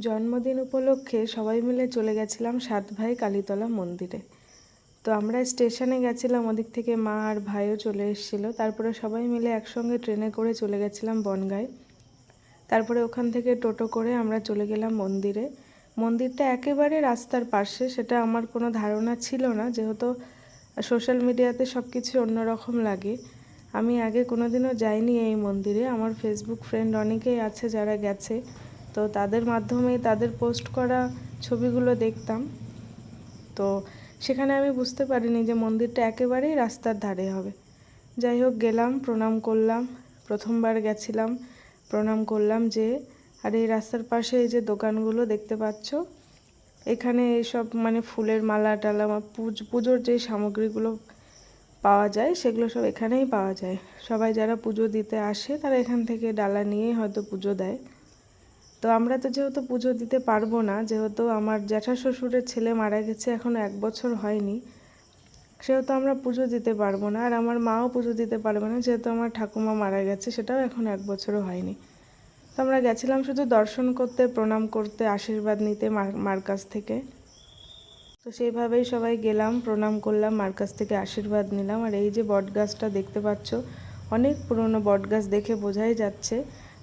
জন্মদিন উপলক্ষে সবাই মিলে চলে গেছিলাম সাতভাই কালীতলা মন্দিরে। তো আমরা স্টেশনে গেছিলাম, ওদিক থেকে মা আর ভাইও চলে এসেছিলো। তারপরে সবাই মিলে একসঙ্গে ট্রেনে করে চলে গেছিলাম বনগাঁয়। তারপরে ওখান থেকে টোটো করে আমরা চলে গেলাম মন্দিরে। মন্দিরটা একেবারে রাস্তার পাশে, সেটা আমার কোনো ধারণা ছিল না, যেহেতু সোশ্যাল মিডিয়াতে সব কিছু অন্যরকম লাগে। আমি আগে কোনোদিনও যাইনি এই মন্দিরে। আমার ফেসবুক ফ্রেন্ড অনেকেই আছে যারা গেছে, তো তাদের মাধ্যমেই তাদের পোস্ট করা ছবিগুলো দেখতাম। তো সেখানে আমি বুঝতে পারিনি যে মন্দিরটা একেবারেই রাস্তার ধারে হবে। যাই হোক, গেলাম, প্রণাম করলাম। প্রথমবার গেছিলাম, প্রণাম করলাম। যে আর এই রাস্তার পাশে এই যে দোকানগুলো দেখতে পাচ্ছ, এখানে এইসব মানে ফুলের মালা টালা, পুজোর যে সামগ্রীগুলো পাওয়া যায় সেগুলো সব এখানেই পাওয়া যায়। সবাই যারা পুজো দিতে আসে তারা এখান থেকে ডালা নিয়েই হয়তো পুজো দেয়। তো আমরা তো যেহেতু পুজো দিতে পারবো না, যেহেতু আমার জ্যাঠা শ্বশুরের ছেলে মারা গেছে, এখনও 1 বছর হয়নি, সেহেতু আমরা পুজো দিতে পারবো না। আর আমার মাও পুজো দিতে পারবে না, যেহেতু আমার ঠাকুমা মারা গেছে, সেটাও এখন 1 বছরও হয়নি। তো আমরা গেছিলাম শুধু দর্শন করতে, প্রণাম করতে, আশীর্বাদ নিতে মার কাছ থেকে। তো সেইভাবেই সবাই গেলাম, প্রণাম করলাম, মার কাছ থেকে আশীর্বাদ নিলাম। আর এই যে বট গাছটা দেখতে পাচ্ছ, অনেক পুরনো বট গাছ, দেখে বোঝাই যাচ্ছে।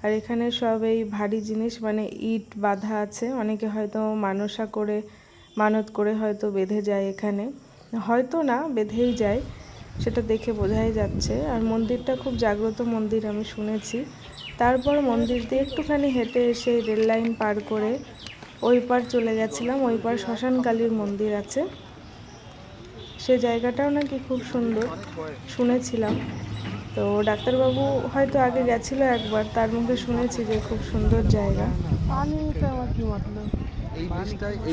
আর এখানে সব এই ভারী জিনিস মানে ইট বাঁধা আছে, অনেকে হয়তো মানত করে হয়তো বেঁধে যায় এখানে, হয়তো না, বেঁধেই যায়, সেটা দেখে বোঝাই যাচ্ছে। আর মন্দিরটা খুব জাগ্রত মন্দির আমি শুনেছি। তারপর মন্দির দিয়ে একটুখানি হেঁটে এসে রেল লাইন পার করে ওই পার চলে গেছিলাম। ওই পার শ্মশান কালীর মন্দির আছে, সে জায়গাটাও নাকি খুব সুন্দর শুনেছিলাম। তো ডাক্তারবাবু হয়তো আগে গেছিলো একবার, তার মুখে শুনেছি যে খুব সুন্দর জায়গা।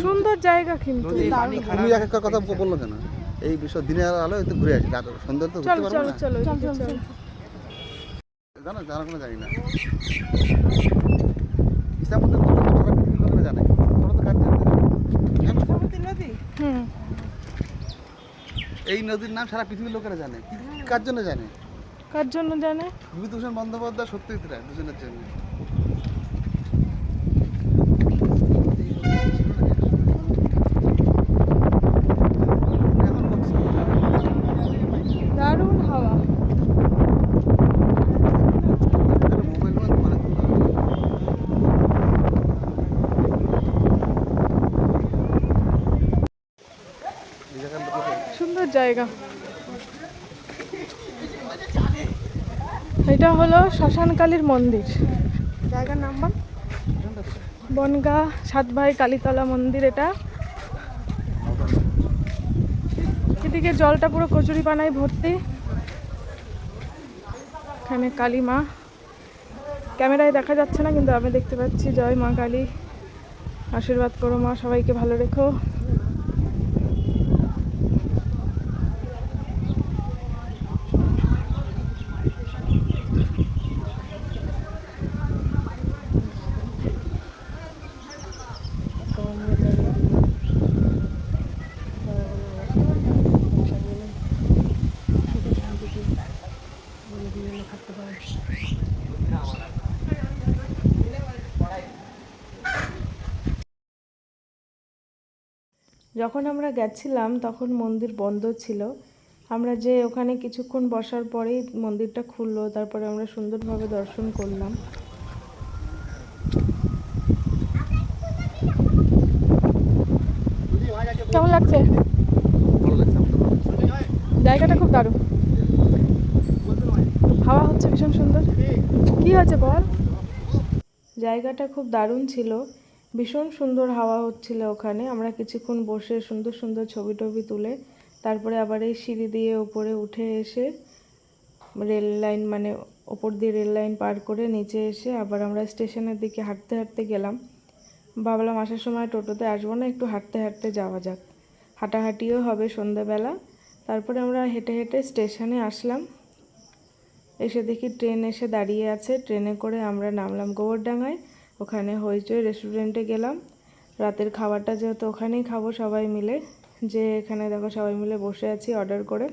সুন্দর জায়গা, কিন্তু তুমি একটা কথা বললো কেন? এই বিষয় দিনের আলো একটু ঘুরে আসি, রাত সুন্দর তো ঘুরতে পারবো না। চলো জানো জানা কোনো জানি না, ইসলামপুর লোকেরা জানে, তোমরা তো কাজ জানো। এই নদীর নাম সারা পৃথিবীর লোকেরা জানে। কার জন্য জানে? কার জন্য জানে? বিভূতিভূষণ বন্দ্যোপাধ্যায়, সত্যজিৎ রায়, দুজনের জন্য। দারুণ হাওয়া। সুন্দর জায়গা। এটা হলো শ্মশানকালীর মন্দির। জায়গার নাম বনগাঁ সাতভাই কালীতলা মন্দির। এটা এদিকে জলটা পুরো কচুরি পানায় ভর্তি। এখানে কালী মা, ক্যামেরায় দেখা যাচ্ছে না কিন্তু আমি দেখতে পাচ্ছি। জয় মা কালী, আশীর্বাদ করো মা, সবাইকে ভালো রেখো। যখন আমরা গেছিলাম তখন মন্দির বন্ধ ছিল। আমরা যে ওখানে কিছুক্ষণ বসার পরেই মন্দিরটা খুললো, তারপরে আমরা সুন্দরভাবে দর্শন করলাম। কেমন লাগছে? জায়গাটা খুব দারুণ, হাওয়া হচ্ছে ভীষণ সুন্দর। কি হয়েছে বল? জায়গাটা খুব দারুণ ছিল, ভীষণ সুন্দর হাওয়া হচ্ছিল ওখানে। আমরা কিছুক্ষণ বসে সুন্দর সুন্দর ছবি টবি তুলে তারপরে আবার এই সিঁড়ি দিয়ে ওপরে উঠে এসে রেল লাইন মানে ওপর দিয়ে রেল লাইন পার করে নিচে এসে আবার আমরা স্টেশনের দিকে হাঁটতে হাঁটতে গেলাম। ভাবলাম আসার সময় টোটোতে আসবো না, একটু হাঁটতে হাঁটতে যাওয়া যাক, হাঁটাহাঁটিও হবে সন্ধ্যাবেলা। তারপরে আমরা হেঁটে হেঁটে স্টেশনে আসলাম। এসে দেখি ট্রেন এসে দাঁড়িয়ে আছে। ট্রেনে করে আমরা নামলাম গোবরডাঙ্গায়। ওখানে হইচই রেস্টুরেন্টে গেলাম। রাতের খাবারটা যেহেতু ওখানেই খাবো সবাই মিলে, যে এখানে দেখো সবাই মিলে বসে আছি অর্ডার করে।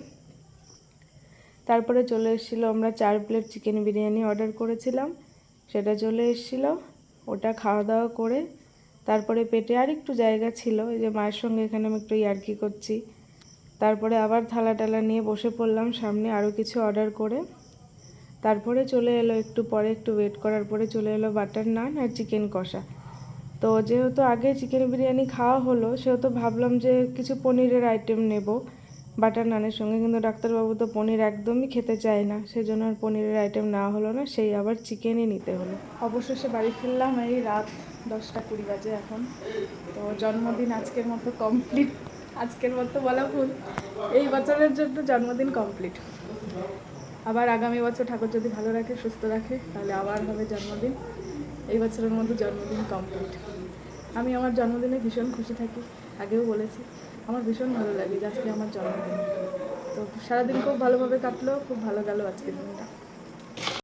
তারপরে চলে এসেছিলো, আমরা 4 প্লেট চিকেন বিরিয়ানি অর্ডার করেছিলাম, সেটা চলে এসেছিলো। ওটা খাওয়া দাওয়া করে তারপরে পেটে আর একটু জায়গা ছিল, এই যে মায়ের সঙ্গে এখানে আমি একটু ইয়ার্কি করছি। তারপরে আবার থালা টালা নিয়ে বসে পড়লাম সামনে আরও কিছু অর্ডার করে। তারপরে চলে এলো একটু পরে, একটু ওয়েট করার পরে চলে এলো বাটার নান আর চিকেন কষা। তো যেহেতু আগে চিকেন বিরিয়ানি খাওয়া হলো, সেহেতু ভাবলাম যে কিছু পনিরের আইটেম নেব বাটার নানের সঙ্গে, কিন্তু ডাক্তারবাবু তো পনির একদমই খেতে চায় না, সেজন্য আর পনিরের আইটেম নেওয়া হলো না, সেই আবার চিকেনই নিতে হলো। অবশেষে বাড়ি ফিরলাম এই রাত 10টা 20 বাজে এখন। তো জন্মদিন আজকের মতো কমপ্লিট, আজকের মতো বলা ভুল, এই বছরের জন্য জন্মদিন কমপ্লিট। আবার আগামী বছর ঠাকুর যদি ভালো রাখে, সুস্থ রাখে, তাহলে আবার হবে জন্মদিন। এই বছরের মধ্যে জন্মদিন কমপ্লিট। আমি আমার জন্মদিনে ভীষণ খুশি থাকি, আগেও বলেছি, আমার ভীষণ ভালো লাগে যে আজকে আমার জন্মদিন। তো সারাদিন খুব ভালোভাবে কাটলো, খুব ভালো গেল আজকের দিনটা।